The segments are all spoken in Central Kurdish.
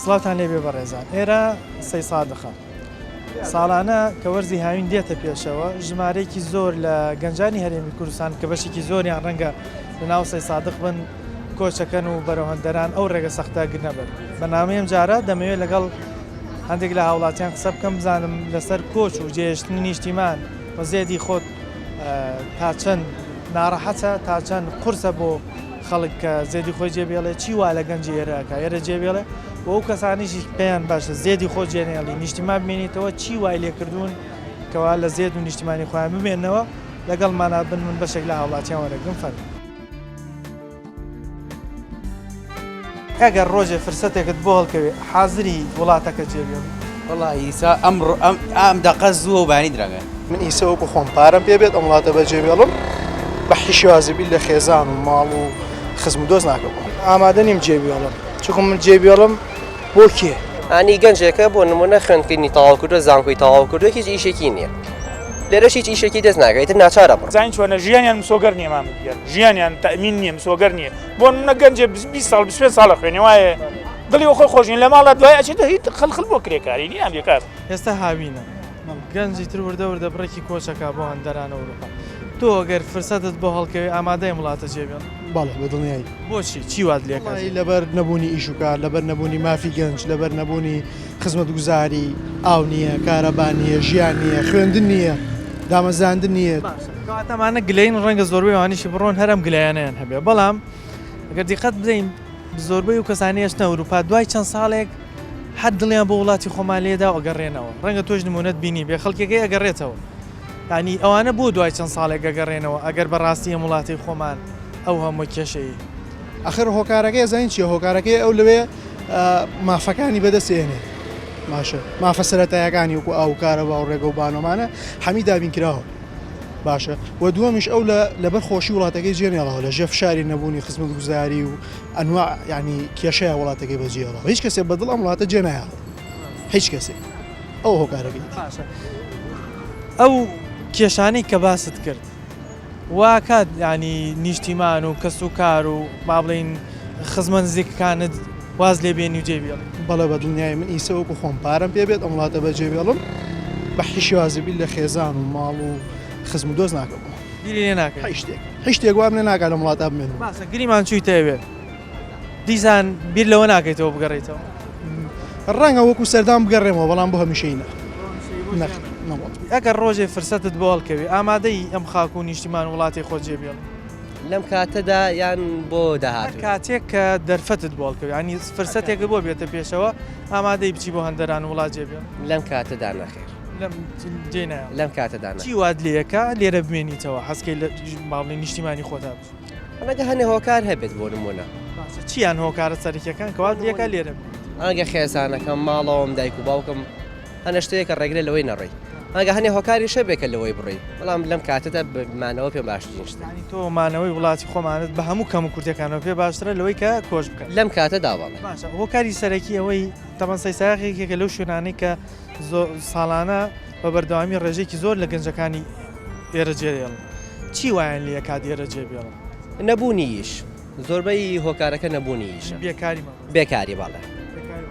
سڵاتان لێبێ بەڕێزان ئێرە سەی سادخە ساڵانە کە وەرزی هاوین دێتە پێشەوە ژمارەیەکی زۆر لە گەنجانی هەرێمی کوردستان کە بەشێکی زۆریان ڕەنگە لەناو سەی سادق بن کۆچەکەن و بەرەوهەندەران ئەو ڕێگە سەختە گرنەبن بەنامەیەم جارە دەمەوێت لەگەڵ هەندێک لە هاوڵاتیان قسە بکەم بزانم لەسەر کۆچ و جێهێشتنی نیشتیمان و زێدی خۆت تا چەند ناڕەحەتە تا چەند قورسە بۆ خەڵک کە زێدی خۆی جێبێڵێ چی وا لە گەنجی ئێرەکە ئێرە جێبێڵێ و ئەو کەسانیشی پێیان باشە زێدی خۆ جێنێڵی نیشتیمان بمێنیتەوە چی وای لێکردوون کەوا لە زێد و نیشتیمانی خۆیان بمێنەوە لەگەڵمانە بن من بەشێک لە هاوڵاتیان وەرەگرم فەرمی ئەگەر ڕۆژێ فرسەتێکت بۆ هەڵکەوێ حازری وڵاتەکە جێبێڵی والله ئیسا ئەم دەقە زووە و بانی درەگەن من ئیسە وەکو خۆم پارەم پێ بێت ئەم وڵاتە بەجێبێڵم بە حیشوازیبی لە خێزان و ماڵ و خزم و دۆست ناکەم ئامادە نیم جێبێڵم چونکە من جێبێڵم بۆ کێ ئانی گەنجێکە بۆ نمونە خوێندکردنی تەواوکردو زانکۆی تەواوکردو هیچ ئیشێکی نییە لێرەش هیچ ئیشێکی دەست ناکەیت ناچارە بڕ زین چۆنە ژیانیان مسۆگەر نییە مامگەر ژیانیان تەمین نییە مسۆگەر نییە بۆ نمونە گەنجێ 20 ساڵ 25 ساڵە خوێنێ وایە دڵی خۆی خۆشین لە ماڵات دوای ئەچێتە هیچ خەلخل بۆ کرێکاری نیام بێکار ئێستا هاوینە گەنجی تر وردە وردە بڕێکی کۆچەکە بۆ هەندەرانە ئەوروپا تۆ ئەگەر فرسەتت بۆ هەڵکەوێ ئامادەی وڵاتە جێبێن باڵێ بەدڵنیایی بۆچی چی وات لێکای لەبەر نەبوونی ئیش و کار لەبەر نەبوونی مافی گەنج لەبەر نەبوونی خزمەتگوزاری ئاو نییە کارەبا نییە ژیان نییە خوێندن نییە دامەزاندن نییە کەواتەمانە گلەین ڕەنگە زۆربەی وانیشی بڕۆن هەرم گلایانیان هەبێ بەڵام ئەگەر دیقەت بدەین زۆربەی و کەسانی هێشتە ئەوروپا دوای چەند ساڵێک هەر دڵیان بۆ وڵاتی خۆمان لێدا و ئەگەڕێنەوە ڕەنگە تۆش نمونەت بینی بێ خەڵکێکی ئەگەڕێتەوە ینی ئەوانە بۆ دوای چەند ساڵێک ئەگەڕێنەوە ئەگەر بەڕاستی ئەم وڵاتی خۆمان ئەو هەموو کێشەی ئەخر هۆکارەکەی زین چیە هۆکارەکەی ئەو لەوێ مافەکانی بەدەستێنێ باشە مافە سەرەتایەکانی وەکو ئاو کارەبا و ڕێگە و بانۆمانە هەمی دابین کراوە باشە و دووەمیش ئەو لەبەر خۆشی وڵاتەکەی جێنێڵەوە لە ژێف شاری نەبوونی خزمەتگوزاری و ئەنواع ینی کێشەیە وڵاتەکەی بەجێڵەوە هیچ کەسێک بەدڵ ئەم وڵاتە جێنایڵ هیچ کەسێک ئەو هۆکارەکەی ئەو کێشانەی کە باست کرد واکات ینی نیشتیمان و کەس و کار و با بڵێن خزمە نزیکەکانت واز لێ بێنی و جێبێڵ بەڵێ بە دڵنیای من ئیسە وەکو خۆم پارەم پێ بێت ئەم وڵاتە بەجێبێڵم بە حیشوازیبی لە خێزان و ماڵ و خزم و دۆست ناکەم بیری لێ ناکەی هیچ شتێک وام لێ ناکات لەم وڵاتە بمێنم باسە گریمان چوویتەوێ دیسان بیر لەوە ناکەیتەوە بگەڕێیتەوە ڕەنگە وەکو سەردان بگەڕێمەوە بەڵام بۆ هەمیشەی ئەگەر ڕۆژێ فرسەتت بۆ هەڵکەوێ ئامادەی ئەم خاک و نیشتیمان وڵاتی خۆ جێبێڵ لەم کاتەدا یان بۆ داهات کاتێک کە دەرفەتت بۆ هەڵکەوێ ینی فرسەتێکە بۆ بێتە پێشەوە ئامادەی بچی بۆ هەندەران وڵات جێبێڵ لەم کاتەدا نەخێر لەم کاتەدا چی وات لێەکە لێرە بمێنیتەوە حەزکەی لە باڵی نیشتیمانی خۆتا ئەمەگە هەنێ هۆکار هەبێت بۆ نمونە چیان هۆکارە سەرکیەکان کەوات لێەکە لێرە ئەگە خێزانەکەم ماڵەوەم دایک و باوکم هەنە شتەیەکە ڕێگرە لەوەی نەڕێی ئەگە هەنێ هۆکاری شەبێکە لەوەی بڕێ بەڵام لەم کاتەدا بمانەوە پێ باشترین شتە تۆ مانەوەی وڵاتی خۆمانت بە هەموو کەم و کورتەکانەوە پێ باشترە لەوەی کە کۆش بکەن لەم کاتەدا بەڵێ باشە هۆکاری سەرەکی ئەوەی تەمەن سەیساقێکێکە لەو شوێنانەی کە ساڵانە بە بەردەوامی ڕێژێکی زۆر لە گەنجەکانی ئێرە جێێڵن چی وایەن لە کات ئێرە جێبێڵن نەبوونیش زۆربەی هۆکارەکە نەبوونیش بێکاری باڵێ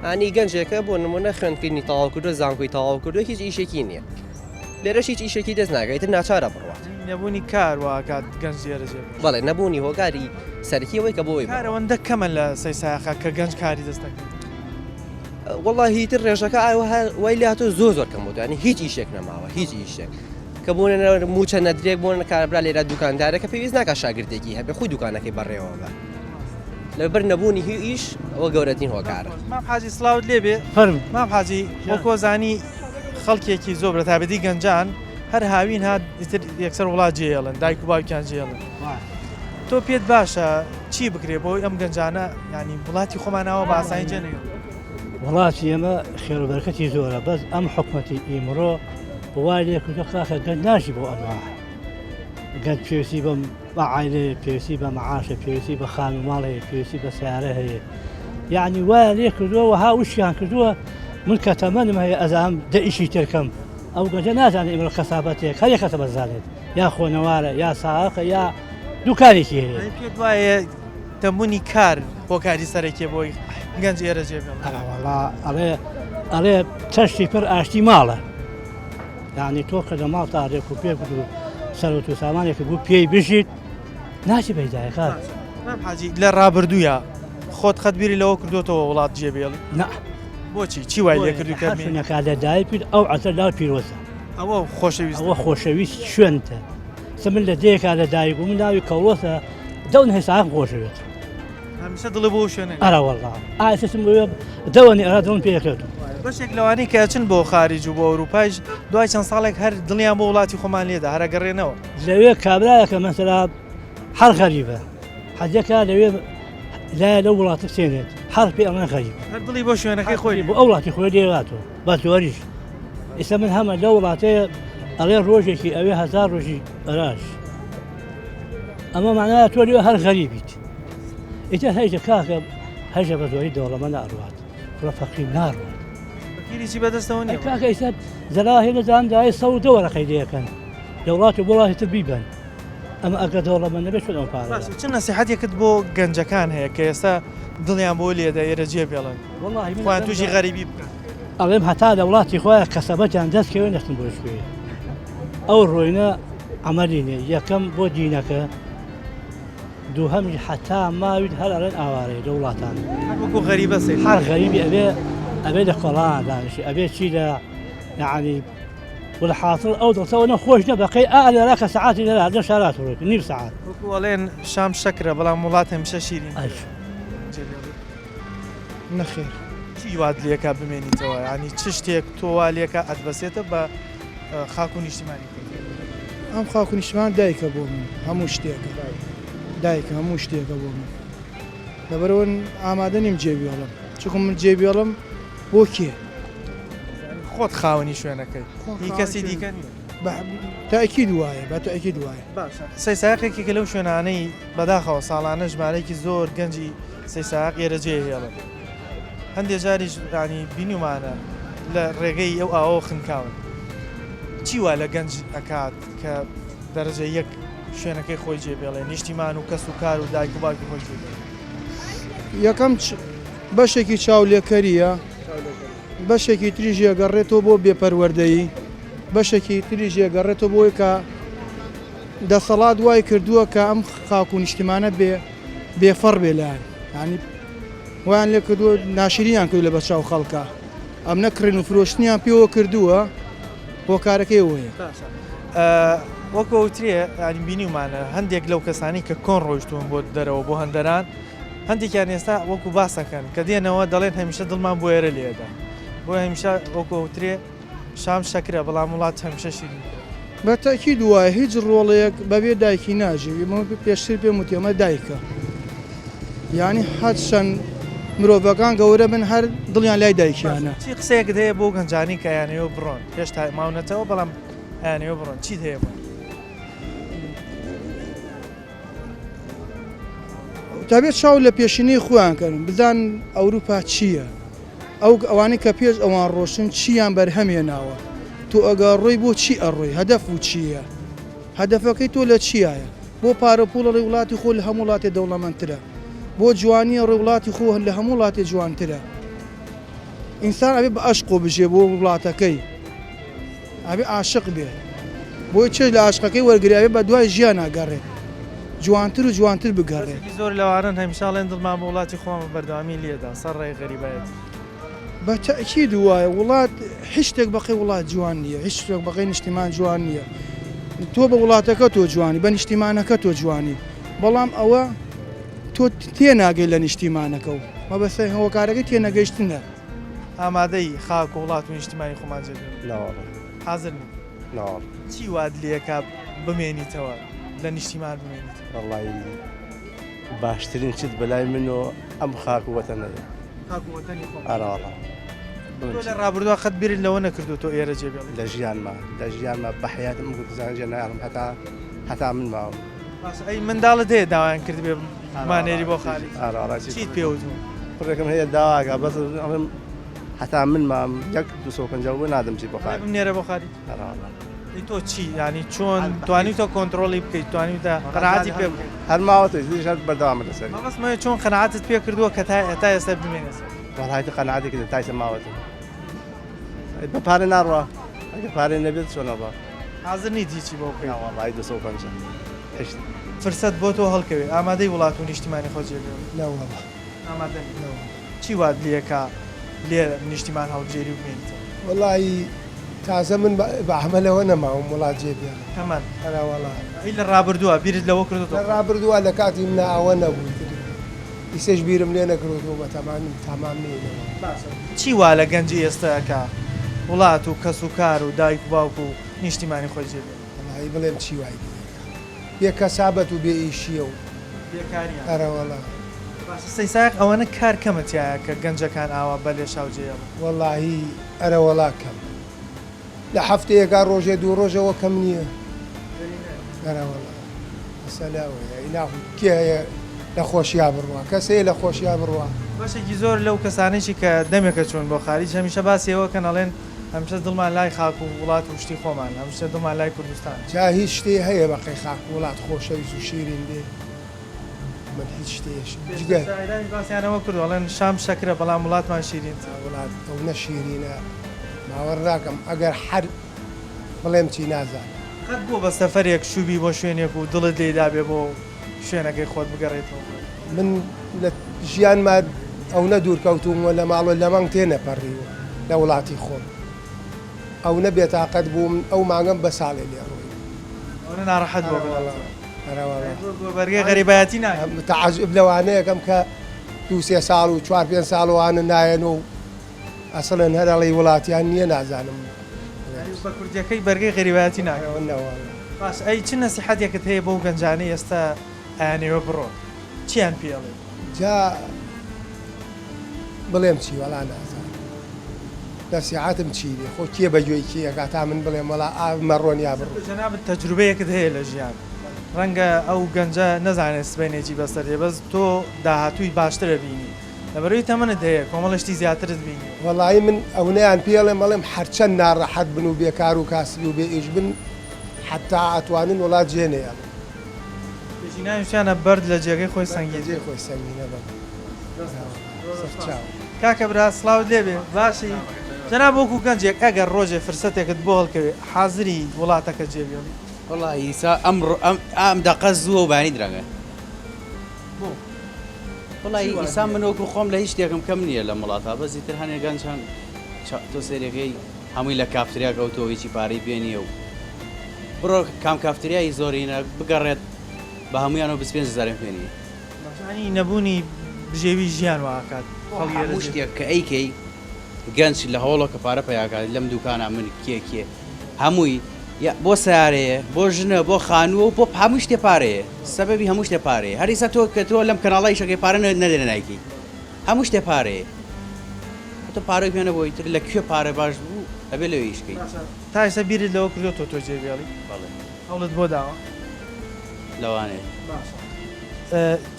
ئانی گەنجێکە بۆ نمونە خوێندکردنی تەواوکردو زانکۆی تەواوکردو هیچ ئیشێکی نییە لێرەش هیچ ئیشێکی دەست ناکەیت ناچارە بڕوات نەبوونی کار واکات گەنج ئێرە جێبێڵن بەڵێ نەبوونی هۆکاری سەرکیەوەی کە بۆی کارەوەندە کەمە لە سەیساخە کە گەنج کاری دەست دەکەن والله هیتر ڕێژەکە وای لێ هاتۆ زۆر کەم بوو ینی هیچ ئیشێک نەماوە هیچ ئیشێک کە بوون موچە نەدرێک بۆن کاربرا لێرە دوکاندارەکە پێویست ناکە شاگردێکی هەبێ خۆی دوکانەکەی بەڕێوە بە لەبەر نەبوونی هیچ ئیش ئەوە گەورەترین هۆکارە مام حاجی سڵاوت لێبێ مام حاجی وەکۆزانی خەڵکێکی زۆر بە تابەتی گەنجان هەر هاوین هات یەکسەر وڵات جێڵن دایک و باوکیان جێڵن تۆ پێت باشە چی بکرێ بۆی ئەم گەنجانە ینی وڵاتی خۆمانەوە بە ئاسانی جێنەوە وڵاتی ئێمە خێرەبەرکەتی زۆرە بەس ئەم حکومەتی ئیمڕۆ وای لێ کردو خاکە گەنج ناشی بۆ ئەنواع گەنج پێویستی بە عایلەیە پێویستی بە مەعاشە پێویستی بە خانوو ماڵەیە پێویستی بە سیارە هەیە یعنی وایە لێ کردووە ها وشیان کردووە من کە تەمەنم هەیە ئەزانم دە ئیشی ترکەم ئەو گەنجە نازانێت ئیمڕۆ کەسابەتێک هەر یەکەتە بەزانێت یا خۆنەوارە یا ساغەکە یا دوکانێکی هەیە پێت وایە تەمبوونی کار هۆکاری سەرەکیە بۆی گەنج ئێرە جێبێڵن ئەڵێ تەشتی پڕ ئاشتی ماڵە یعنی تۆ کە لە ماڵ تاڕێک و پێ و سەرۆت و سامانێک بوو پێی بژیت ناچی بەیدایەکە حاجی لە ڕابردوویە خۆت خەتبیری لەوە کردوتەوە وڵات جێبێڵی نا بۆچی چی وای لێ کردو کە شوێنەکە لە دایپیت ئەو عەسەر لا پیرۆزە ئەوە خۆشەویست ئەوە خۆشەویست شوێنتە سمن لە دەیەکا لە دایک و من ناوی کەوڵۆسە دەون هێساق خۆشەوێت هەمیشە دڵی بۆ شوێنە ئەرە وەڵا ئاسم دەوەنی ئەرا دڵم پێکەوت بەشێک لەوانەی کە ئەچن بۆ خارج و بۆ ئەوروپایش دوای چەند ساڵێک هەر دڵیان بۆ وڵاتی خۆمان لێدا هەرەگەڕێنەوە لەوێ کابراایەکە مەسەلا هەر غەریبە حەجەکە لەوێ لای لەو وڵاتە بسێنێت هەر پێ ئەمە غەریب هەر دڵی بۆ شوێنەکەی خۆی بۆ ئەو وڵاتی خۆی دێراتەوە بە جۆریش ئێستا من هەمە لەو وڵاتەیە ئەڵێ ڕۆژێکی ئەوێ 1000 ڕۆژی ئەراش ئەمە معناە تۆ لێوە هەر غەریبیت ئیتر هەیجە کاکە هەژە بە زۆری دەوڵەمە ناڕوات پڕە فەقیر ناڕوات فەقیریی بەدەستەوە نییە کاکە ئێستا زەلا هێنە زاندای 100 وەرەقەی دەیەکەن لە وڵاتی بۆ وڵاتی بیبن ئەمە ئەگە دەوڵەمە نەبێت چۆن ئەو پارە چ نەسیحەتێکت بۆ گەنجەکان هەیە کە ئێستا دڵیان بۆ لێدا ئێرە جێبێڵن خۆیان تووشی غەریبی بکەن ئەڵێم هەتا لە وڵاتی خۆیان کەسەبەتیان دەستکەوێ نەستن بۆ شوێ ئەو ڕۆینە ئەمەلینێ یەکەم بۆ دینەکە دووهەمی حتا ماویت هەر ئەڵێن ئاوارەیە لە وڵاتان وەکو غەریبە سەی هەر غەریبی ئەبێ لە کۆڵان دانیشی ئەبێ چی لە یعنی والحاصل ئەو دڵتەوە نەخۆش نەبقەی ئالێرا کە سەعاتی لەلا لە شارات ڕۆیت نیم سەعات وەکو ئەڵێن شام شەکرە بەڵام وڵات هەمیشە شیرین نەخێر چی وات لێکە بمێنیتەوە ینی چ شتێک تۆوا لێکە ئەتبەسێتە بە خاک و نیشتیمانی ئەم خاک و نیشتمان دایکە بۆ من هەموو شتێکە دایکە هەموو شتێکە بۆ من لەبەرەوە ئامادە نیم جێبیێڵم چکم من جێبیێڵم بۆ کێ خۆت خاوەنی شوێنەکەی هی کەسی دیکە تاکی دوایە بە تاکی دوایە سەیساقێکی لەو شوێنانەی بەداخەوە ساڵانە ژمارەیەکی زۆر گەنجی سەیساق ئێرە جێهێڵن هەندێک جاریش ڕانی بینیمانە لە ڕێگەی ئەو ئاوە خنکاون چی وا لە گەنج ئەکات کە دەرەجە یەک شوێنەکەی خۆی جێبێڵێ نیشتیمان و کەس و کار و دایک و باوکی خۆی جێبێڵێ یەکەم بەشێکی چاولێکەریە بەشێکی تریژ ئەگەڕێتەوە بۆ بێپەروەردەیی بەشێکی تریژ ئەگەڕێتەوە بۆی کە دەسەڵات وای کردووە کە ئەم خاک و نیشتیمانە بێفەڕ بێ لایەن ینی ویان لێ کردووە ناشرینیان کردو لە بەچاو خەڵکە ئەم نەکڕێن و فرۆشتنیان پێوە کردووە بۆ کارەکەی وەیە وەکو وترێ ینی بینیمانە هەندێک لەو کەسانی کە کۆن ڕۆیشتون بۆ دەرەوە بۆ هەندەران هەندێکیان ئێستا وەکو باسەکەن کە دێنەوە دەڵێن هەمیشە دڵمان بۆ ئێرە لێدا بۆ هەمیشە وەکو وترێ شام شەکرە بەڵام وڵات هەمیشە شیرین بە تاکی دوایە هیچ ڕۆڵەیەک بەبێ دایکی ناژێ پێشتر پێم وتێمە دایکە یعنی هەرچەند مرۆڤەکان گەورە بن هەر دڵیان لای دایکیانە چی قسەیەکت هەیە بۆ گەنجانی کە یانەوە بڕۆن پێشتا ماونەتەوە بەڵام یانەوە بڕۆن چیت هەیە بۆ تابێت چاو لە پێشینەی خۆیان کردن بزان ئەوروپا چییە ئەوانەی کە پێش ئەوان ڕۆشن چیان بەرهەمێناوە تۆ ئەگە ڕۆی بۆ چی ئەڕۆی هەدەف و چییە هەدەفەکەی تۆ لە چیایە بۆ پارەپوڵە وڵاتی خۆ لە هەموو وڵاتی دەوڵەمەندترە بۆ جوانیە ڕێوڵاتی خۆ لە هەموو وڵاتی جوانترە ئینسان ئەبێ بە عەشقۆ بژێ بۆ وڵاتەکەی ئەبێ عاشق بێ بۆی چێ لە عاشقەکەی وەرگراوێ بە دوای ژیان ناگەڕێت جوانتر و جوانتر بگەڕێت زۆر لەوانن هەمیشاڵێن دڵمان بە وڵاتی خۆمە بەردەوامی لێدا سەر ڕێی غەریبایەت بە تەئکید وایە وڵات هیچ شتێک بەقەی وڵات جوان نییە هیچ شتێک بەقەی نیشتیمان جوان نییە تۆ بە وڵاتەکە تۆ جوانی بە نیشتیمانەکە تۆ جوانی بەڵام ئەوە تۆ تێناگەی لە نیشتیمانەکە و مەبەستە هەوەکارەکەی تێنەگەیشتنە ئامادەی خاک و وڵات و نیشتیمانی خۆمان جێبێت حاضر چی واد لێکە بمێنیتەوە لە نیشتیمان بمێنیت وەڵی باشترین چیت بەلای من و ئەم خاک وەتەنەیە ئەراڵە لە ڕابردووە خەت بیرت لەوە نەکردو تۆ ئێرە جێبێڵ لە ژیانمە بە حیاتم گوتزانجە نارم هەتا من ماوم ئەی منداڵت هەیە داوایان کرد بێ مانێری بۆ خالی چیت پێوتون پڕێکم هەیە داواکە بەس هەتا من مام 1 250 نادەم چی بۆ خالی نێرە بۆ خالی تۆ چی ینی چۆن توانیتە کۆنتترۆلی بکەیت توانیتە قەنەعاتی پێ بکەیت هەر ماوەتەوەی دیش هەر بەردەوام لەسەر مەبەستمەوە چۆن قەنەعاتت پێ کردووە کە تا ئێستا بمێنێت وەڵایەتی قەنەعاتی کرد تایسە ماوەتە بە پارە ناڕوا ئەگەر پارەی نەبێت چۆن نەڕوا حاضر نیت هیچی بۆ بکەیت وەڵای 250 هشت فرسەت بۆ تۆ هەڵکەوێت ئامادەی وڵات و نیشتیمانی خۆجێبێت نەوەڵ ئامادە چی وات لێکە لێرە نیشتیمان هەڵبژێری و بمێنیتەوە وڵی تازە من بە عملەوە نەماوم وڵات جێبیان هەمان هەراوەڵا ئەی لە ڕابردووە بیرت لەوە کردو ڕابردووە لە کاتی منە ئەوە نەبوو ئیسێش بیرم لێ نەکردەوە بە تامان نێنەوە چی وا لە گەنجی ئێستاکە وڵات و کەس و کار و دایک و باوک و نیشتیمانی خۆی جێبێت وڵی بڵێم چی وای بێ کەسابەت و بێ ئیشیە و بێکاریە هەراوەڵا سەیساق ئەوەنە کار کەمەتیایە کە گەنجەکان ئاوا بە لێ شاوجێەوە وەڵی ئەرەوەڵا کەم لە هەفتەیەکە ڕۆژێ دوو ڕۆژەوە کەم نییە هەراوەڵا مەسەلاوەیە ناخ کێ هەیە لە خۆشییا بڕوە کەسەیە لە خۆشییا بڕوە بەشێکی زۆر لەو کەسانێکی کە دەمێکە چوون بۆ خارج هەمیشە باسیەوە کە نەڵێن هەمیشە دڵمان لای خاک و وڵات و شتی خۆمان هەمیشە دڵمان لای کوردستان جا هیچ شتێ هەیە بەقەی خاک وڵات خۆشەویست و شیرین دێ من هیچ شتێش جگە باسییانەوە کرد ئەڵێن شام شەکرە بەڵام وڵاتمان شیرین وڵات ئەو نەشیرینە باوەڕاکەم ئەگەر هەر بڵێم چی نازان قەت بۆ بە سەفەرێک شوبی بۆ شوێنێک و دڵت لێدا بێ بۆ شوێنەکەی خۆت بگەڕێتەوە من لە ژیانمان ئەو نەدوورکەوتومەوە لە ماڵۆ لە مانگ تێنەپەڕیوە لە وڵاتی خۆم ئەو نەبێتاقەت بووم ئەو مانگەم بە ساڵێ لێ ڕووی ئەوە ناڕەحەت بۆ بەرگەی غەریبایەتی نایە تەعەجب لەوانەیەکەم کە 2-3 ساڵ و 4-5 ساڵوانە نایەن و ئەسڵەن هەرەڵی وڵاتیان نییە نازانم بە کوردیەکەی بەرگەی غەریبایەتی نایە نەوە باش ئەی چ نەسیحەتێکت هەیە بەو گەنجانەی ئێستا ئەیانەوە بڕۆ چیان پێڵێ جا بڵێم چی وەڵا نازان نەسیحەتم چی بێ خۆ کێ بەگوێی کێیەکە تا من بڵێم وەڵا مەڕۆنیا بڕۆ جەنابەت تەجروبەیەکت هەیە لە ژیان ڕەنگە ئەو گەنجە نەزانێت سبەینێکی بەسەر دێ بەس تۆ داهاتووی باشترە بینی لەبەرەوەی تەمەنت هەیە کۆمەڵشتی زیاترت بینی وەڵی من ئەو نەیان پێڵێم بەڵێم هەرچەند ناڕەحەت بن و بێکار و کاسبی و بێ ئیش بن حتا ئەتوانن وڵات جێنەیە ژیناویشیانە بەرد لە جێگەی خۆی سەنگی جێ خۆی سەنگینە بە کاکە برا سڵاوت لێبێ باشی جەناب وەکو گەنجێک ئەگەر ڕۆژێ فرسەتێکت بۆ هەڵکەوێ حازری وڵاتەکە جێبێڵی والله ئیسا ئەم دەقە زووە و بانی درەنگە والله ئیسا من وەکو خۆم لە هیچ شتێکم کەم نییە لە وڵاتە بەزیتر هەنێ گەنجان تۆ سێرەکەی هەمووی لە کافتریا کەوتەوە هیچی پارەی پێنیە و بڕۆ کام کافتریایی زۆرینە بگەڕێت بە هەمویانەوە 25,000 پێنی ینی نەبوونی بژێوی ژیان واکات هەموو شتێک کە ئەیکەی گەنج لە هەوڵە کە پارە پیاکات لەم دوکانە من کێ هەمووی بۆ سیارەیە بۆ ژنە بۆ خانووە و بۆ هەموو شتێ پارەیە سەبەبی هەموو شتێ پارەیە هەریسا تۆ کە تۆ لەم کەناڵی شەکەی پارە نەدێنە نایکی هەموو شتێ پارەیە تۆ پارەی پێ نەبووی تر لە کوێ پارە باش بوو ئەبێ لەوێ ئیشکەی تا ئێستا بیرت لەوە کردو تۆ جێبێڵی هەوڵت بۆ داوە لەوانێ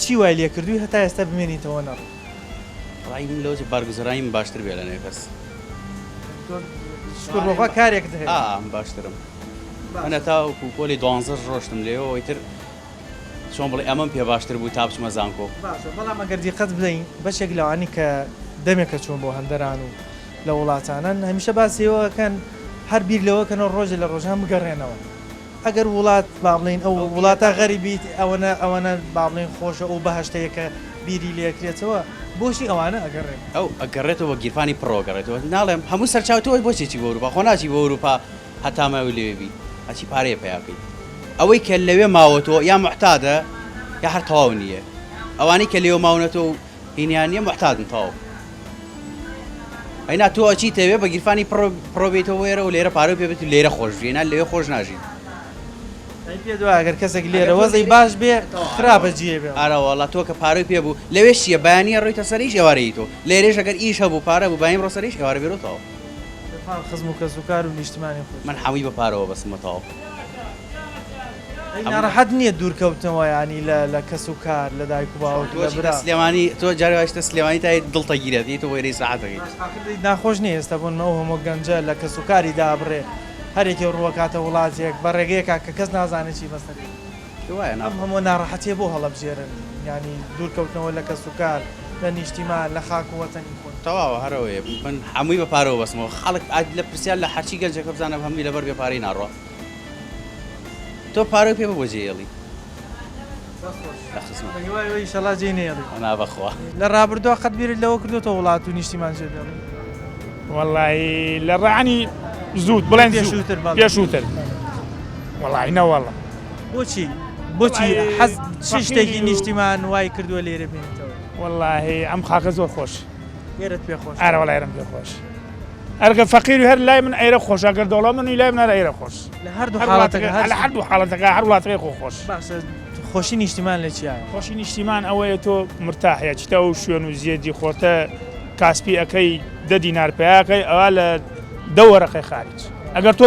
چی وای لێ کردووی هەتا ئێستا بمێنیتەوە نەڕ ڕای من لەوە بارگوزەرانی باشتر بێ لە نێکەس شکرڕۆخوا کارێکت هەیە باشترم منە تاوەکو پۆلی 12 ڕۆشتم لێەوە ئیتر چۆن بڵێ ئەمەم پێ باشتر بوو تا بچمە زانکۆ بەڵام ئەگەر دیقەت بدەین بەشێک لەوانی کە دەمێکە چوون بۆ هەندەران و لە وڵاتانن هەمیشە باسیەوەکەن هەر بیر لەوەکەنەوە ڕۆژە لە ڕۆژان بگەڕێنەوە ئەگەر وڵات با بڵین ئەو وڵاتە غەریبیت ئەوەنە با بڵین خۆشە ئەو بەهشتەیەکە بیری لێکرێتەوە بۆشی ئەوانە ئەگەڕێن ئەو ئەگەڕێتەوە گیرفانی پڕۆگەڕێتەوە ناڵێم هەموو سەرچاوتەوەی بۆچێکی بۆ ئەوروپا خۆ ناچی بۆ ئەوروپا هەتاماوی لێوێبی ئەچی پارەیە پیاکەیت ئەوەی کە لەوێ ماوەتەوە یا محتادە یا هەر تەواو نییە ئەوانەی کە لێوە ماونەتەوە هینیانە محتادن تەواو ئەینا تۆ ئەچی تەوێ بە گیرفانی پڕۆبێتەوە وێرە و لێرە پارە پێ بێت و لێرە خۆشژێنە لەوێ خۆش ناژین پێ دوای ئەگەر کەسێک لێرە وەزەی باش بێ خراپە جێ بێ ئارەوەڵا تۆ کە پارەی پێ بوو لەوێ شیە بەیانیە ڕۆیتە سەریش ئێوارەی تۆ لێرێش ئەگەر ئیش هەبوو پارە بوو بایم ڕۆ سەریش ئێوارە بێرەوە خزم و کەسوکار و نیشتمانی خۆ من حەوی بە پارەوە بەسمەتەوە ناڕەحەت نییە دوورکەوتنەوە ینی لە کەس و کار لە دایک و باوک سلێمانی تۆ جارێشتە سلێمانی تای دڵتە گیرێتی تۆ وێرەی ساعتەکەی ناخۆش نییە ئێستا بوون ئەو هەموو گەنجە لە کەس و کاری دابڕێ هەرێکی ڕوەکاتە وڵاتێک بە ڕێگەیەکە کە کەس نازانێت چی بەسەر وایە ئەم هەموو ناڕەحەتیە بۆ هەڵەبژێرن ینی دوورکەوتنەوە لە کەس و کار لە نیشتیمان لە خاک و وەتەنی خۆن تەواوە هەرەوەیە من هەمووی بە پارەوە بەسمەوە خەڵک لە پرسیار لە هەرچی گەنجەکە بزانە هەمووی لەبەر بێ پارەی ناڕۆ تۆ پارە پێ بە جێڵی ئیشەڵا جێ نێڵی نابەخوا لە ڕابردووە قەت بیرت لەوە کردوتە وڵات و نیشتیمان جێ بێڵی والله لە ڕانی زوود بڵێن پێشووتر وڵی نەوەڵە بۆچی حەز چ شتێکی نیشتیمان وای کردووە لێرە بینیتەوە والله ئەم خاکە زۆر خۆش لێرت پێخۆش ئارە وەڵایرم پێ خۆش ئەرگە فەقیر و هەر لای من ئەیرە خۆش ئەگەر دەوڵە من لای من ئەیرە خۆش لە هەردوو حاڵەتەکە لە هەردوو حاڵەتەکە هەر وڵاتەکەی خۆش باشە خۆشی نیشتیمان لە چیە خۆشی نیشتیمان ئەوەیە تۆ مرتاحە چتە و شوێن و زیێدی خۆتە کاسپی ئەەکەی 10 دینار پێیاکەی ئەوە لە دەوەرەقی خارج ئەگەر تۆ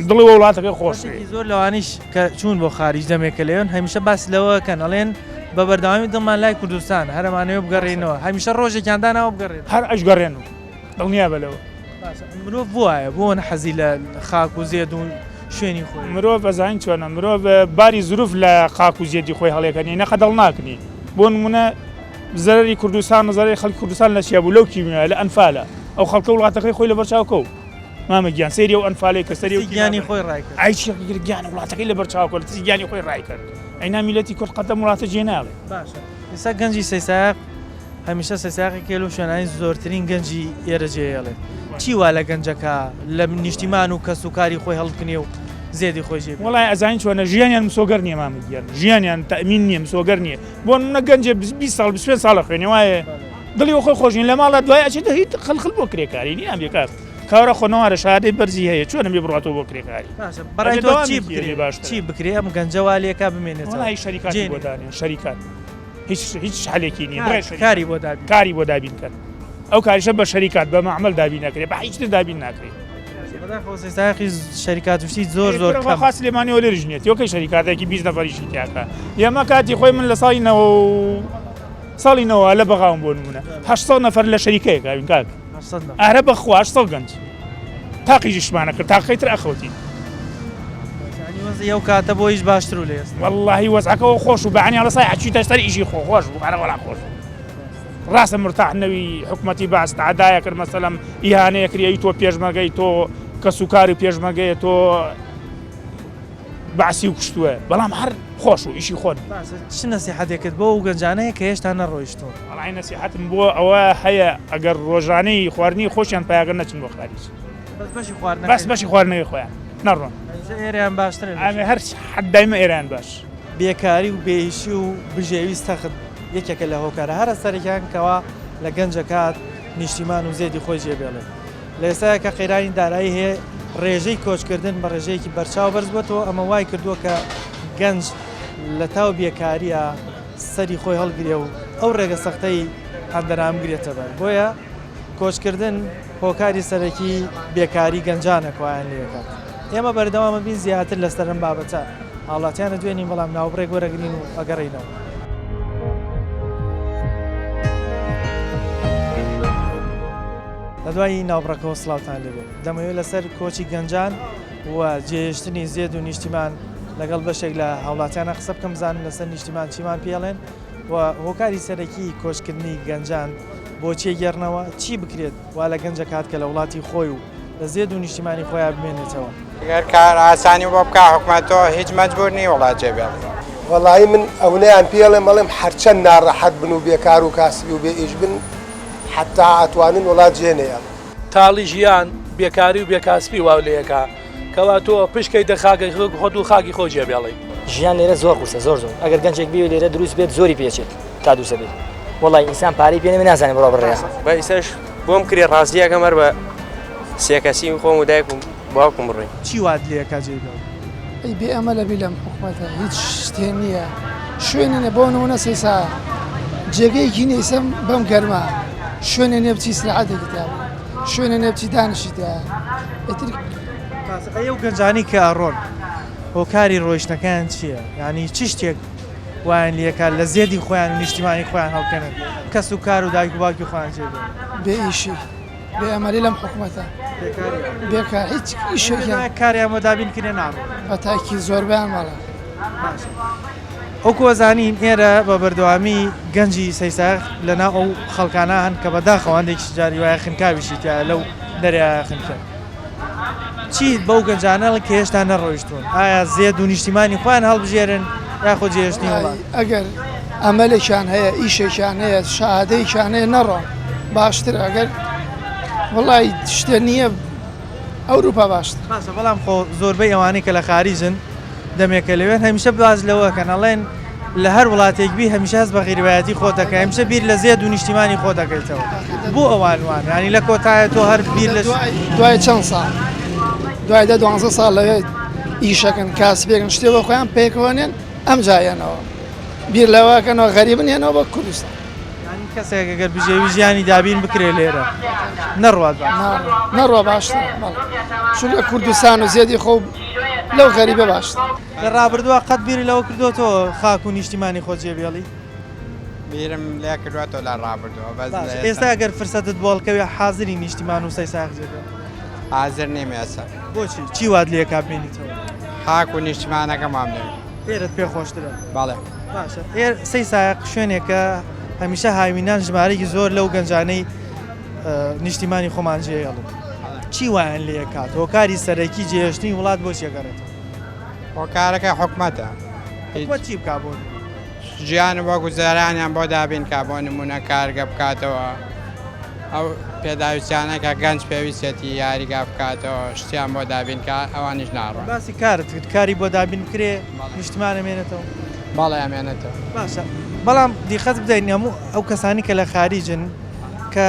دڵی وڵاتەکەی خۆش زۆر لەوانیش کە چوون بۆ خارج دەمێکە لێن هەمیشە باس لەوەکەن ئەڵێن بە بەردەوامی دڵمان لای کوردستان هەرمانەوە بگەڕێنەوە هەمیشە ڕۆژێکیاندانەوە بگەڕێن هەر ئەشگەڕێن و دڵنیا بەلەوە مرۆڤ وایە بۆ حەزی لە خاک و زێد و شوێنی خۆی مرۆڤ بەزانین چۆنە مرۆڤ باری زروف لە خاک و زیێدی خۆی هەڵێکەنی نەخە دڵ ناکنی بۆ نمونە زەرری کوردستان نظری خەڵکی کوردستان لە چیا بوو لەو کیمیە لە ئەنفالە ئەو خەڵکە وڵاتەکەی خۆی لە بەرچاوکە و مامە گیان سەیری و ئەنفالەی کە سەری و گیانی خۆی ڕایکرد ئایچی گیان وڵاتەکەی لە بەرچاوکە لە گیانی خۆی ڕایکرد ئەینا میلەتی کورد قەتە وڵاتە جێناڵێ باشە ئێستا گەنجی سەیساق هەمیشە سەیساقی کێل و شوێنانی زۆرترین گەنجی ئێرە جێڵێ چی وا لە گەنجەکە لە نیشتیمان و کەس و کاری خۆی هەڵکنێ و زێدی خۆی ژێ وڵای ئەزانین چۆنە ژیانیان مسۆگەر نییە مامەگیان ژیانیان تەمین نییە مسۆگەر نییە بۆ منە گەنجێ 20 ساڵ 25 ساڵە خوێنێ وایە دڵی خۆی خۆشین لە ماڵە دوای ئەچێتە هیچ خەلخل بۆ کرێکاری نییە بێکار کارە خۆنەوارە شادەی بەرزی هەیە چۆنە بێ بڕاتەوە بۆ کرێکاری بەڕای تۆ چی بکرێ ئەم گەنجەوا لێکا بمێنێت وڵای شەریکاتی بۆ دانێن شەریکات هیچ حالێکی نییە کاری بۆ دابین کرد ئەو کاریشە بە شەریکات بە معمەل دابین ناکرێت بە هیچ دابین ناکرێت ساقی شەریکات وشتی زۆر خاص لێمانەوە لێ ژنێت یۆکەی شەریکاتێکی 20 نەفەریشی تیاکە ئێمە کاتی خۆی من لە ساڵینەوە لە بەغاوم بۆ نمونە 800 نەفەر لە شەریکەیەک ئاوین کاک ئارە بەخوا 800 گەنج تاقیژیشمانە کرد تاقەیتر ئەخەوتی ئەو کاتە بۆ هیچ باشتر و لێست واللهی وەزعەکەەوە خۆش و بەعنی لە سای حچیتە سەر ئیشی خۆش بوو ئارە وەڵا خۆش ڕاستە مرتاحنەوی حکوومەتی باس عدایە کرد مەسەلەم ئیهانەیە کریایی تۆ پێشمەگەی تۆ کە سوکاری پێشمەگەیە تۆ باسی و کشتووە بەڵام هەر خۆش و ئیشی خۆن چ نەسیحەتێکت بۆ و گەنجانەیە کە هێشتا نەڕۆیشتۆ وەڵای نەسیحەتم بۆ ئەوە هەیە ئەگەر ڕۆژانەی خواردنی خۆشیان پایاگەر نەچن بۆ خارج بەس بەشی خواردنەوەی خۆیان نەڕۆن ئێرەیان باشتر ئەمێ هەر حدایمە ئێران باش بێکاری و بێئیشی و بژێویست تەخت یەکێکە لە هۆکارە هەرە سەرێکیان کەوا لە گەنجەکات نیشتیمان و زێدی خۆی جێبێڵێ لە ئێستا کە قەیرانی دارایی هەیە ڕێژەی کۆچکردن بە ڕێژەیەکی بەرچاو بەرز بووەوە ئەمە وای کردووە کە گەنج لە تاو بێکاریە سەری خۆی هەڵگرێ و ئەو ڕێگە سەختەی هەندەرامگرێتە بەر بۆیە کۆچکردن هۆکاری سەرەکی بێکاری گەنجانە کوایان لێکات ئێمە بەردەوامە بین زیاتر لەسەرم بابەتە هاوڵاتیانە دوێنین بەڵام ناوبڕێک وەرەگرین و ئەگەڕینەوە لە دوایی ناوبڕەکەەوە سڵاوتان لێبێت دەمەوێت لەسەر کۆچی گەنجان و جێهێشتنی زێد و نیشتیمان لەگەڵ بەشێک لە هاوڵاتیانە قسە بکەم بزانن لەسەر نیشتیمان چیمان پێڵێن و هۆکاری سەرەکی کۆچکردنی گەنجان بۆ چێگەڕنەوە چی بکرێت وا لە گەنجە کات کە لە وڵاتی خۆی و لە زێد و نیشتیمانی خۆیان بمێنێتەوە ئەگەر کار ئاسانی بۆ بکە حکوومەتەوە هیچ مەجبور نی وڵات جێبێڵێ وەڵایی من ئەوەیان پێڵێ مەڵێم هەرچەند ناڕەحەت بن و بێکار و کاسبی و بێ ئیش بن حتا ئەتوانن وڵات جێنەیە تاڵی ژیان بێکاری و بێکاسبی واو لەیەکە کەوا تۆ پشکەی دەخاگەی خۆت و خاکی خۆ جێبێڵی ژیان لێرە زۆر قورسە زۆر ئەگەر گەنجێک بێ لێرە دروست بێت زۆری پێچێت تا دووسە بێت وڵی ئینسان پارەی پێ نازانێت بڕۆ بڕێ بە ئیسەش بۆم کرێ ڕاستیەکە مەر بە سێکەسی خۆم و دایک و باوکم بڕێ چی وات لێکا جێبێڵ ئەی بێ ئەمە لە بیلەم حکوومەتە هیچ شتێ نییە شوێنێنە بۆ نمونە سەیسا جێگەیەکی نێسم بەم گەرمە شوێنە نێبچی سرعەتێکی تا شوێنە نێبچی دانشی تا ئەو گەنجانی کە ئەڕۆن هۆکاری ڕۆیشتەکان چییە؟ یعنی چ شتێک وایان لێکات لە زێدی خۆیان و نیشتیمانی خۆیان هەڵکەنن کەس و کار و دایک و باوکی خۆیان جێبێن بێ ئیشی بێعمەلی لەم حکوومەتە بێکار هیچ ئیشێکیان کاریان بۆ دابینکردێ ناڕێ بە تاکی زۆربیان مەڵە ئەو کۆزانین ئێرە بە بەردەوامی گەنجی سەیساغ لەناو ئەو خەڵکانە هەن کە بەداخەوەندێکی جاری وایە خنکاویشی تیا لەو دەریا خنکە چیت بەو گەنجانە کە هێشتا نەڕۆیشتون ئایا زێد و نیشتیمانی خۆیان هەڵبژێرن یاخۆ جێشتنی وڵات ئەگەر ئەمەلێکیان هەیە ئیشێکیان هەیە شادەیەکیان هەیە نەڕۆن باشتر ئەگەر وڵی شتێ نییە ئەوروپا باشتر باشە بەڵام خۆ زۆربەی ئەوانەی کە لە خاریجن دەمێکە لەوێن هەمیشە باز لەوەکەن ئەڵێن لە هەر وڵاتێکبی هەمیشە هەست بە غیرەتی خۆ دەکە هەمیشە بیر لە زێد و نیشتیمانی خۆ دەکەیتەوە بۆ ئەوانوان ینی لە کۆتایە تۆ هەر بیر لە دوای چەند ساڵ دوای 12 ساڵ لەوێ ئیشەکەن کاسبێکن شتێوە خۆیان پێکەوەنێن ئەم جایەنەوە بیر لەوەکەنەوە غەریبن یانەوە بە کوردستان کەسێک ئەگەر بژێوی ژیانی دابین بکرێ لێرە نەڕوات نەڕۆ باشتر چونکە کوردستان و زێدی خۆ لەو غەریبە باشتر لە ڕابردووە قەت بیری لەوە کردوەوە خاک و نیشتیمانی خۆ جێبێڵی بیرم لێ کردوێتەوە لە ڕابردووە بەس ئێستا ئەگەر فرسەتت بۆڵکەوێ حازری نیشتیمان و سەیساغ جێبێ حازر نیم ئێستا بۆچی چی وات لێ کابێنیتەوە خاک و نیشتیمانەکە مام لێ ئێرت پێخۆشترە بەڵێ باشە سەیساغ شوێنێکە هەمیشە هاوینان ژمارەی زۆر لەو گەنجانەی نیشتیمانی خۆمان جێڵن چی وایان لێ کات هۆکاری سەرەکی جێهێشتنی وڵات بۆ چێگەڕێتەوە هۆکارەکە حکومەتە چی بکبوون ژیان بۆ گوزارانیان بۆ دابین کا بۆ نمونە کارگە بکاتەوە ئەو پێداویستیانەکە گەنج پێویستێتی یاریگا بکاتەوە شتیان بۆ دابین کا ئەوانیش ناڕۆن باسی کارت کرد کاری بۆ دابین بکرێ نیشتمان ئەمێنێتەوە بەڵێ ئەمێنێتەوە باشە بەڵام دیقەت بدەین هەموو ئەو کەسانی کە لە خاریجن کە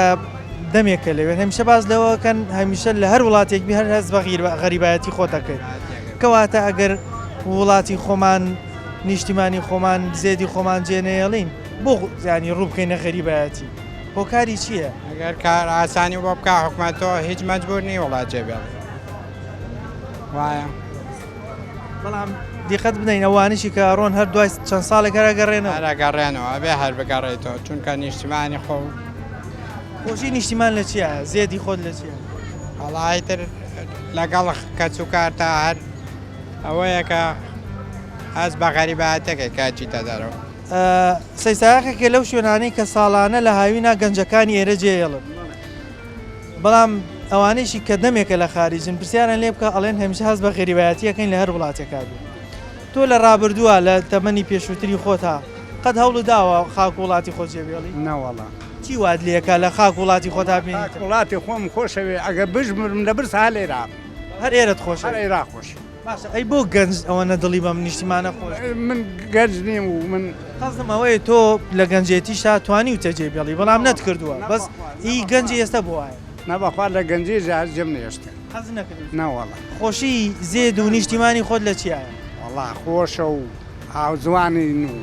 دەمێکە لەوێن هەمیشە باز لەوەکەن هەمیشە لە هەر وڵاتێکبی هەر هەست بە غەریبایەتی خۆ دەکەیت کەواتە ئەگەر وڵاتی خۆمان نیشتیمانی خۆمان زێدی خۆمان جێنەیەڵین بۆ زیانی ڕوو بکەینە غەریبایەتی هۆکاری چییە؟ ئەگەر کار ئاسانی بۆ بکە حکومەتەوە هیچ مەجبور نی وڵات جێبێڵ وایە بەڵام دیقەت بدەین ئەوانشی کە ڕۆن هەر دوای چەند ساڵێک هەرەگەڕێنەوە هەرەگەڕێنەوە ئەبێ هەر بگەڕێتەوە چونکە نیشتیمانی خۆ خۆشی نیشتیمان لە چییە؟ زێدی خۆت لە چییە؟ هەڵایتر لەگەڵ کەچ و کارتە هەر ئەوەیە کە هەز بە غەریبایەتەکە کاچیتە دەرەوە سەیساغێکە لەو شوێنانەی کە ساڵانە لە هاوینا گەنجەکانی ئێرە جێڵن بەڵام ئەوانەیشی کە دەمێکە لە خاریجن پرسیاران لێ بکە ئەڵێن هەمیشە هەست بە غەریبایەتیەکەین لە هەر وڵاتێکا بێت تۆ لە ڕابردووە لە تەمەنی پێشووتری خۆتا قەت هەوڵ داوە خاک وڵاتی خۆ جێبێڵی نەوەڵا چی وات لێکە لە خاک وڵاتی خۆتا بێت وڵاتی خۆم خۆشەوێ ئەگە بژمرم لە برس هە لێرا هەر ئێرەت خۆش ئێرا خۆش باشە ئەی بۆ گەنج ئەوەنە دڵی بەم نیشتیمانە خۆش من گەنج نیم و من قەزم ئەوەیە تۆ لە گەنجێتیشا توانی و تەجێبێڵی بەڵام نەت کردووە بەس هی گەنجی ئێستا بۆ وایە نەبەخوا لە گەنجی ژار جێم نێشتە حەز نەکرد نەوەڵا خۆشی زێد و نیشتیمانی خۆت لە چیایە؟ وەڵا خۆشە و ئاوزوانین و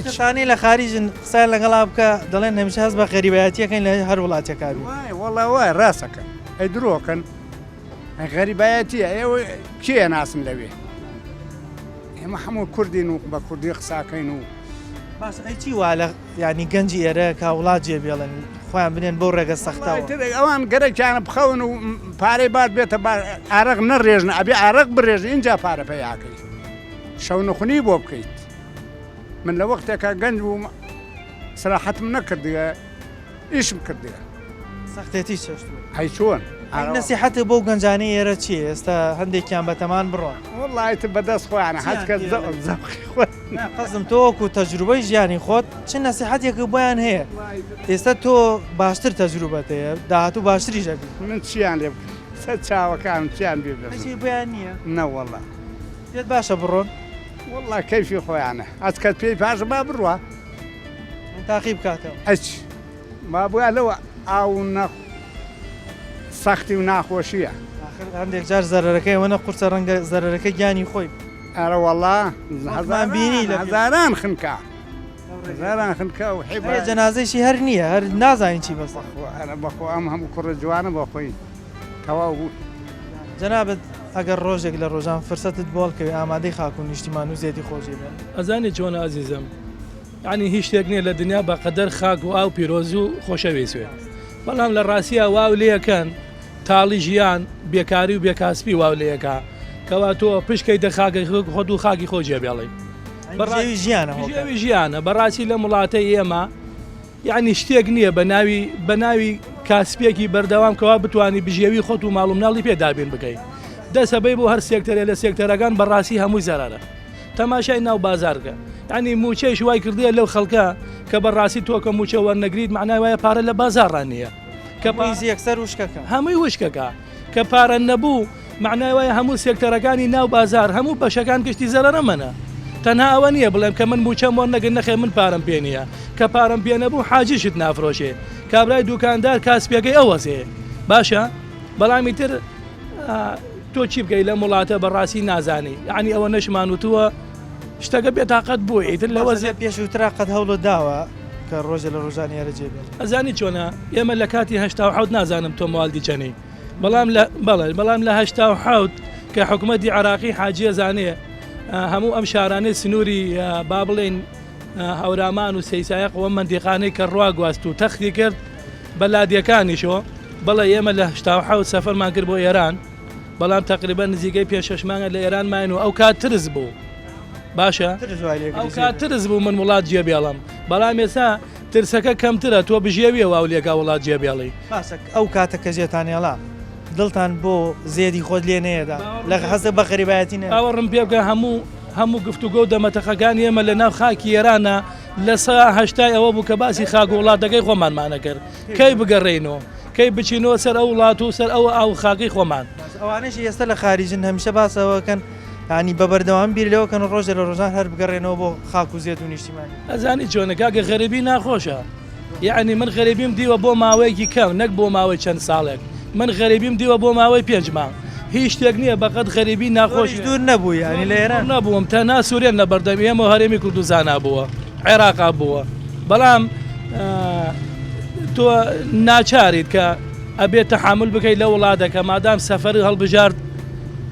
کەسانی لە خاریجن قسای لەگەڵا بکە دەڵێن هەمیشە هەست بە غەریبایەتیەکەین لە هەر وڵاتێکا بێت وەڵا وای ڕاستەکە ئەی درۆکەن غەریبایەتیە ئێوە کێ ناسم لەوێ ئێمە هەموو کوردین و بە کوردی قساکەین و باش ئەی چی وا لە ینی گەنجی ئێرە کا وڵات جێبێڵن خۆیان بنێن بۆ ڕێگە سەختەوە ئەوان گەرەکیانە بخەون و پارەی بات بێتە ئارەق نەڕێژنە ئەبێ ئارەق بڕێژ اینجا پارە پێیاکەی شەو نەخونی بۆ بکەیت من لە وەختێکە گەنج بووم سراحەتم نەکردگە ئیشم کردگە سەختێتی چێشت هەی چۆن نەسیحەتە بۆ گەنجانەی ئێرە چیە ئێستا هەندێکیان بەتەمان بڕۆن وڵایتە بەدەست خۆیانە هەچکە زەبخی خۆت قەزم تۆکو تەجروبەی ژیانی خۆت چ نەسیحەتێکە بۆیان هەیە ئێستا تۆ باشتر تەجروبەت هەیە داهاتوو باشتری ژەبی من چیان لێ سەر چاوەکانم چیان بێ بۆیان نییە نەوەڵا پێت باشە بڕۆن وڵا کەیفی خۆیانە ئەچکەت پێی پاشە با بڕوە تاقی بکاتەوە ئەچ با بووە لەوە ئاو سەختی و ناخۆشیە هەندێک جار زەرەکەی وەنە قورسە ڕەنگە زەرەکە گیانی خۆی ئەرە وەڵا هەزمان بینی لە هەزاران خنکە هەزاران خنکە و حیبە جەنازەیشی هەر نییە هەر نازانین چی بەسە ئەرە بەخۆ ئەم هەموو کوڕە جوانە بۆ خۆی تەواو بوو جەنابەت ئەگەر ڕۆژێک لە ڕۆژان فرسەتت بۆڵکەوێ ئامادەی خاک و نیشتیمان و زێدی خۆشی بێن ئەزانێ چۆنە ئازیزم یعنی هیچ شتێک نییە لە دنیا بە قەدەر خاک و ئاو پیرۆز و خۆشەویستوێ بەڵام لە ڕاستیە واو لەکەن تاڵی ژیان بێکاری و بێکاسپی واو لەیەکە کەوا تۆ پشکەی دەخاگەی خۆت و خاکی خۆ جێبێڵی بەڕاوی ژیانە بەڕاستی لە وڵاتەی ئێمە یعنی شتێک نییە بە ناوی کاسپێکی بەردەوام کەوا بتوانانی بژێوی خۆت و ماڵ و مناڵی پێدابین بکەیت دەسەبەی بۆ هەر سێکتەرێ لە سێکتەرەکان بەڕاستی هەمووی زەرارە تەماشای ناو بازارکە ینی موچەی وای کردیە لەو خەڵکە کە بەڕاستی تۆ کە موچە وەرنەگریت معنای وایە پارە لە بازارڕان نییە کە یەکسەر وشکەکە هەمووی وشکەکە کە پارە نەبوو معنای وایە هەموو سێکتەرەکانی ناو بازار هەموو بەشەکان گشتی زەرەرەمەنە تەنها ئەوە نییە بڵێم کە من موچەم وە نەگەن نەخێ من پارەم پێ نییە کە پارەم پێ نەبوو حاجیشت نافرۆشێ کابرای دوکاندار کاسپێکەی ئەوەسێ باشە بەڵامی تر تۆ چی بکەی لە وڵاتە بەڕاستی نازانی یعنی ئەوە نەشمان وتووە شتەکە بێتاقەت بووە ئیتر لەوە پێشووترا قەت هەوڵ داوە کە ڕۆژە لە ڕۆژانی یارە جێبێت ئەزانی چۆنە ئێمە لە کاتی هەشتا نازانم تۆ ماڵدی چەنەی بەڵام لە هەشتا کە حکوومەتی عراقی حاجیە زانێ هەموو ئەم شارانەی سنووری با بڵێن هەورامان و سەیسایق و مندیقانەی کە ڕوا گواست و تەختی کرد بە لادیەکانیشەوە بەڵێ ئێمە لە هەشتا سەفەرمان کرد بۆ ئێران بەڵام تقریبا نزیکەی پێ6 لە ئێران ماین و ئەو کات ترس بوو باشە ئەو کات ترس بوو من وڵات جێبێڵم بەڵام ێستا ترسەکە کەمترە تۆ بژێویە واو لێکا وڵات جێبێڵی ئەو کاتە کە ژێتانێڵا دڵتان بۆ زێدی خۆت لێ نەیەدا لە حەزە بە غەریبایەتی ئەوەڕم پێ بکە هەموو گفتوگۆ و دەمەتەخەکانی ئێمە لە ناو خاکی ئێرانە لە هەشتای ئەوە بوو کە باسی خاک و وڵاتەکەی خۆمانمانە کرد کەی بگەڕێنەوە کەی بچینەوە سەر ئەو وڵات و سەر ئەوە ئاو خاکی خۆمان ئەوانەشی ئێستا لە خارجن هەمیشە باسەوەکەن ینی بە بەردەوام بیر لەوەکەن ڕۆژە لە ڕۆژان هەر بگەڕێنەوە بۆ خاک و زێت و نیشتیمانی ئەزانی چۆنە کاکە غەریبی ناخۆشە یعنی من غەریبیم دیوە بۆ ماوەیەکی کەم نەک بۆ ماوەی چەند ساڵێک من غەریبیم دیوە بۆ ماوەی 5 مانگ هیچ شتێک نییە بەقەت غەریبی ناخۆش دوور نەبوو ینی لە ئێران نەبووم تەنها سوورێن لە بەردەمی ئێمە هەرێمی کوردستان بووە عێراق بووە بەڵام تۆ ناچاریت کە ئەبێت تەحامل بکەیت لە وڵاتەکە مادام سەفەر هەڵبژارد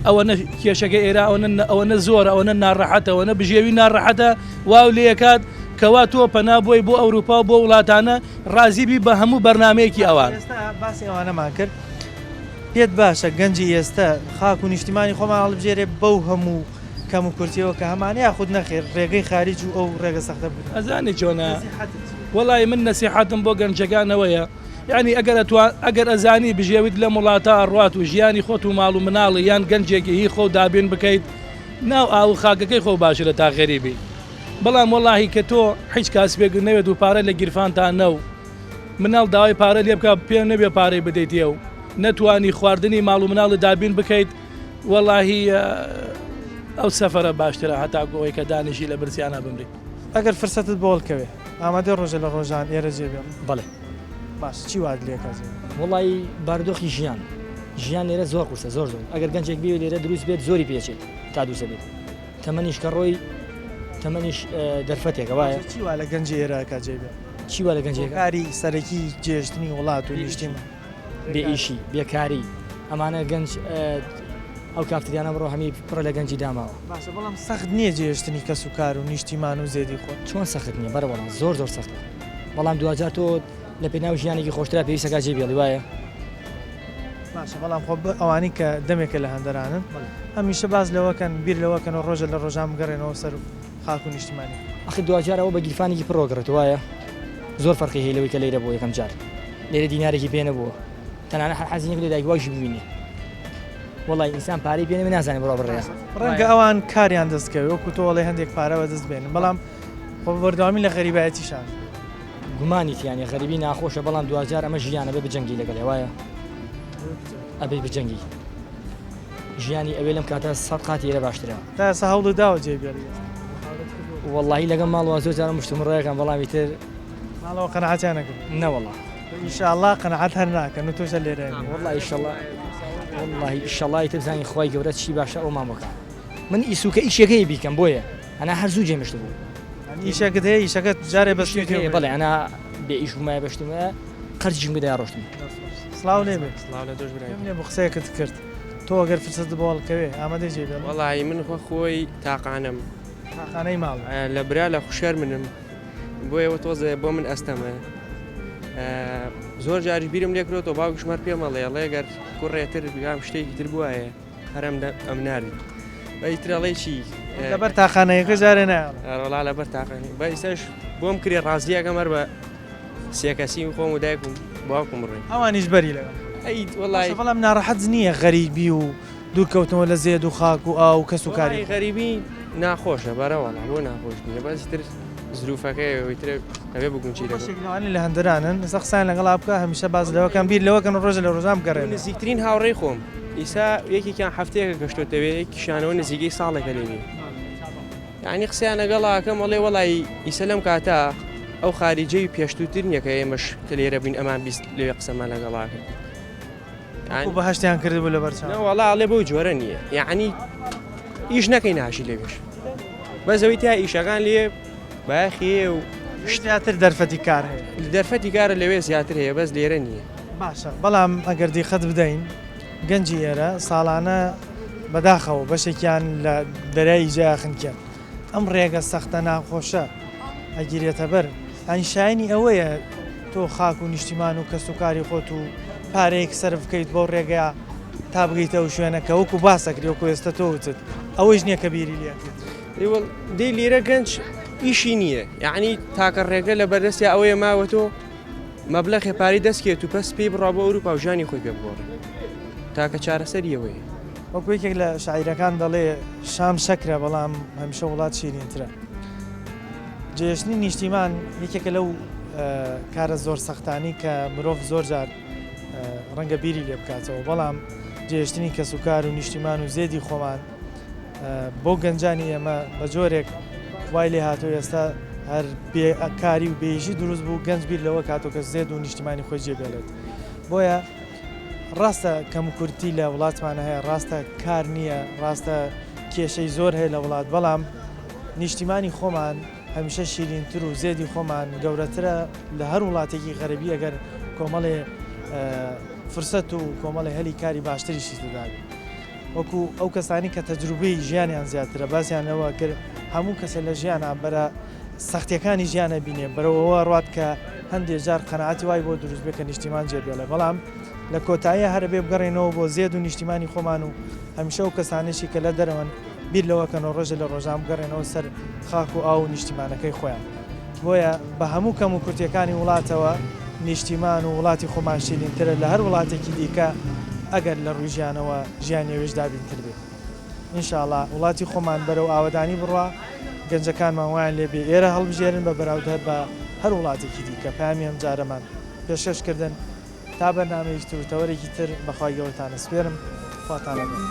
ئەوە کێشەکە ئێرا ئەوە زۆر ئەوە ناڕەحەتە ئەوە بژێوی ناڕەحەتە واو لێکات کەوا تۆ پەنا بۆی بۆ ئەوروپا و بۆ وڵاتانە ڕازیبی بە هەموو بەرنمەیەکی ئەوان باسی ئەوانەمان کرد پێت باشە گەنجی ئێستا خاک و نیشتیمانی خۆمان هەڵبژێرێ بەو هەموو کەم و کورتیەوە کە هەمانەیە خود نەخێر ڕێگەی خارج و ئەو ڕێگە سەختە بوو ئەزانی چۆنە وەڵی من نەسیحەتم بۆ گەنجەکانەوەیە یعنی ئەگەر ئەزانی بژێویت لە وڵاتە ئەڕات و ژیانی خۆت و ماڵ و مناڵی یان گەنجێکی هی خۆ دابین بکەیت ناو ئاو خاکەکەی خۆ باشە تا غەریبی بەڵام وەڵاهی کە تۆ هیچ کاسبێک نەوێت و پارە لە گیرفانتان نە و مناڵ داوای پارە لێ بکە پێ نەبێ پارەی بدەیتێ و نەتوانی خواردنی ماڵ و مناڵی دابین بکەیت وەڵاهی ئەو سەفەرە باشترە هەتا گۆی کە دانیشی لە برسیانە بمری ئەگەر فرسەتت بۆڵکەوێ ئامادە ڕۆژە لە ڕۆژان ئێرە جێبێ بەڵێ باش چی واد لێکات وڵی بارودۆخی ژیان لێرە زۆر قورسە زۆر ئەگەر گەنجێک بێ لێرە دروست بێت زۆری پێچێت تا دووسە بێت تەمەنیش کە ڕۆی تەمەنیش دەرفەتێکە وایە چی وا لە گەنجی ئێرەکە جێبێ چی وا لە گەنجێکاری سەرەکی جێشتنی وڵات و نیشتیمە بێ ئیشی بێکاری ئەمانە گەنج ئەو کافتریانە بڕۆ هەمی پڕە لە گەنجی داماوە باشە بەڵام سەخت نییە جێشتنی کەس و کار و نیشتیمان و زێدی خۆ چۆن سەخت نییە بەرەوەڵام زۆر سەختە بەڵام دوجار تۆ لە پێناو ژیانێکی خۆشترا پێویستەکە جێبێڵی وایە باشە بەڵام خۆ ئەوانی کە دەمێکە لە هەندەرانن هەمیشە باز لەوەکەن بیر لەوەکەن و ڕۆژە لە ڕۆژان بگەڕێنەوە سەر خاک و نیشتیمانی ئەخی دوجارەوە بە گیرفانێکی پرۆگرێت وایە زۆر فەرقی هەیە لەوەی کە لێرە بۆ یەکەم جار لێرە دینارێکی پێ نەبووە تەنانە هەر حەزینێک لە دایکواژی ببینی وڵی ئینسان پارەی پێنە نازانێت بڕۆ بڕێ ڕەنگە ئەوان کاریان دەستکەوێت وەکو تۆڵی هەندێک پارەوە دەست بێنن بەڵام خۆ بەردەوامی لە غەریبایەتیشان گومانیتیانی غەریبی ناخۆشە بەڵام دوجار ئەمە ژیانە بێ بجەنگی لەگەڵ وایە ئەبێ بجەنگی ژیانی ئەوێ لەم کاتە سەد قاتی ئێرە باشترە تا ئێستا هەوڵ داوە جێبێڵی وەڵی لەگەم ماڵەوە زۆر جارە مشتم ڕێەکەم بەڵامی تر ماڵەوە قەنەعەتیان نەکرد نەوەڵا ئینشاءالله قەنەعەت هەر ناکەن و تۆشە لێرە وەڵی ئینشاءالله والله ئیشەڵای تر بزانین خۆی گەورە چی باشە ئەو مامۆکە من ئیسوکە ئیشەکەی بیکەم بۆیە ئەنا هەر زوو جێمشت بوو ئیشەکەت هەیە ئیشەکەت جارێ بەشتێ بەڵێ ئەنا بێ ئیش ومایە بەشتمە قەرجیم بدای ڕۆشتم سڵاو لێ بێت لێ بۆ قسەیەکت کرد تۆ ئەگەر فرسەت بۆڵکەوێ ئامادە جێبێ وەڵی من خۆی تاقانم تاقانەی ماڵ لە برا لە خوشێر منم بۆیەوە تۆزە بۆ من ئەستەمە زۆر جاری بیرم لێکرێتەوە باوکشمار پێمەڵێ ئەڵێ گەر کوڕێتر بیام شتێکی تر بواە هەرم ئەم ناری بەیترەڵێ چی لەبەر تاخانەیەەکە جارێ نایڵا لەبەر تاقانی بە ئیساش بۆم کرێ ڕازیەکە مەر بە سێکەسی خۆم و دایکم باوکم ڕێ ئەوانیش بەری لەگەڵ ئەیت وڵی بەڵام ناڕەحەت نییە غەریبی و دوورکەوتنەوە لە زێد و خاک و ئاو کەس و کاری غەریبی ناخۆشە بەرەوەڵا بۆ ناخۆش نیە بەزتر زروفەکەیتر ئەوێ بگونچی لەوانی لە هەندرانن ئێستا قسان لەگەڵا بکە هەمیشە باز لەوەکان بیر لەوەکەن ڕۆژە لە ڕۆژام گەڕێن نزیکترین هاوڕێی خۆم ئیسا یەکێکیان هەفتەیەکە گەشتۆتەوێ یەکیشانەوە نزیگەی ساڵێکە لێوی یعنی قسەیان لەگەڵاکەم وەڵێ وەڵی ئیسە لەم کاتە ئەو خاریجەی پێشتوتر نییە کە ئێمەش کە لێرە بووین ئەمان بیست لێوێ قسەمان لەگەڵاکە بەهشتیان کردبوو لە بەرچاو وەڵا لێ بۆ جۆرە نییە یعنی ئیش نەکەی ناشی لێوێش بەزەوەی تا ئیشەکان لێ باخێ و شتاتر دەرفەتی کار هەیە دەرفەتی کارە لەوێ زیاتر هەیە بەس لێرە نییە باشە بەڵام ئەگەر دیخەت بدەین گەنجی ئێرە ساڵانە بەداخەوە بەشێکیان لە دەرایی جاخنکە ئەم ڕێگە سەختە ناخۆشە ئەگیرێتە بەر ئەنشانی ئەوەیە تۆ خاک و نیشتیمان و کەسوکاری خۆت و پارەیەک سەرف بکەیت بۆ ڕێگەیە تا بگەیتەوە شوێنەکە وەکو باسەکری وەکو ئێستا تۆ وتت ئەوەش نییە کە بیری لێکرد دەی لێرە گەنج ئیشی نییە یعنی تاکە ڕێگە لە بەردەستی ئەوەیە ماوە تۆ مەبلە خێپاری دەستکێت و پس پێی بڕا بۆ ئەوروپا و ژانی خۆی پێ بگۆڕێ تاکە چارەسەریەوەیە وەکو یەکێک لە شاعیرەکان دەڵێ شام شەکرە بەڵام هەمیشە وڵات شیرینترە جێژنی نیشتیمان یەکێکە لەو کارە زۆر سەختانی کە مرۆڤ زۆر جار ڕەنگە بیری لێ بکاتەوە بەڵام جێشتنی کەسوکار و نیشتیمان و زێدی خۆمان بۆ گەنجانی ئێمە بە جۆرێک وای لێ هاتۆ ئێستا هەر کاری و بێژی دروست بوو گەنج بیر لەوە کاتۆ کە زێد و نیشتیمانی خۆی جێبێڵێت بۆیە ڕاستە کەم و کورتی لە وڵاتمانە هەیە ڕاستە کار نییە ڕاستە کێشەی زۆر هەیە لە وڵات بەڵام نیشتیمانی خۆمان هەمیشە شیرینتر و زێدی خۆمان گەورەترە لە هەر وڵاتێکی غەربی ئەگەر کۆمەڵێ فرسەت و کۆمەڵی هەلی کاری باشتریشی دەدات وەکو ئەو کەسانی کە تەجروبەی ژیانیان زیاترە باسییانەوە کرد هەموو کەسە لە ژیانە بەرە سەختیەکانی ژیانە بینێ بەرەوەوە ڕات کە هەندێک جار قەنەعاتی وای بۆ دروست بێ کە نیشتیمان جێبێڵێ بەڵام لە کۆتاییە هەرە بێ بگەڕێنەوە بۆ زێد و نیشتیمانی خۆمان و هەمیشە و کەسانێکی کە لە دەرەوەن بیر لەوەکەنەوە ڕۆژە لە ڕۆژام بگەڕێنەوە سەر خاک و ئاو و نیشتیمانەکەی خۆیان بۆیە بە هەموو کەم و کورتیەکانی وڵاتەوە نیشتیمان و وڵاتی خۆمان شیرینترە لە هەر وڵاتێکی دیکە ئەگەر لە ڕووی ژیانەوە ژیانێوێش دابینتر بێت ئینشاءڵڵا وڵاتی خۆمان بەرەو ئاوەدانی بڕوا گەنجەکانمان وایان لێبێ ئێرە هەڵبژێرن بە بەراودەر بە هەر وڵاتێکی دیکە پامی ئەم جارەمان پێشکەشکردن تا بەرنامەیەکی تر و تەوەرێکی تر بەخوای گەورەتانە سپێرم خواتان لەگەڵ